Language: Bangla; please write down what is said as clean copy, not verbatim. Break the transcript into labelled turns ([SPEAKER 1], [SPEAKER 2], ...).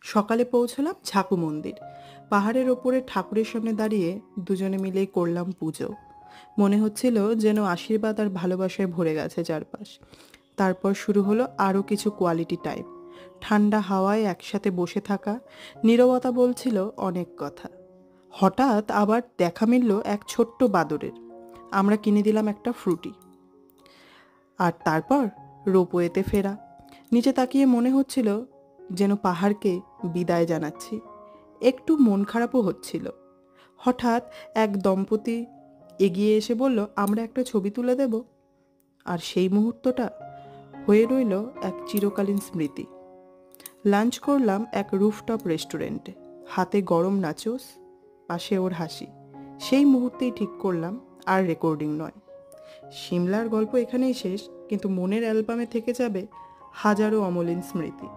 [SPEAKER 1] সকালে পৌঁছলাম ঝাকু মন্দির। পাহাড়ের ওপরে ঠাকুরের সামনে দাঁড়িয়ে দুজনে মিলেই করলাম পুজো। মনে হচ্ছিল যেন আশীর্বাদ আর ভালোবাসায় ভরে গেছে চারপাশ। তারপর শুরু হলো আরও কিছু কোয়ালিটি টাইম। ঠান্ডা হাওয়ায় একসাথে বসে থাকা, নীরবতা বলছিল অনেক কথা। হঠাৎ আবার দেখা মিলল এক ছোট্ট বাদরের। আমরা কিনে দিলাম একটা ফ্রুটি। আর তারপর রোপওয়েতে ফেরা। নিচে তাকিয়ে মনে হচ্ছিল যেন পাহাড়কে বিদায় জানাচ্ছি। একটু মন খারাপও হচ্ছিল। হঠাৎ এক দম্পতি এগিয়ে এসে বলল, আমরা একটা ছবি তুলে দেব। আর সেই মুহূর্তটা হয়ে রইল এক চিরকালীন স্মৃতি। লাঞ্চ করলাম এক রুফটপ রেস্টুরেন্টে। হাতে গরম নাচোস, পাশে ওর হাসি। সেই মুহূর্তেই ঠিক করলাম আর রেকর্ডিং নয়। সিমলার গল্প এখানেই শেষ, কিন্তু মনের অ্যালবামে থেকে যাবে হাজারো অমলিন স্মৃতি।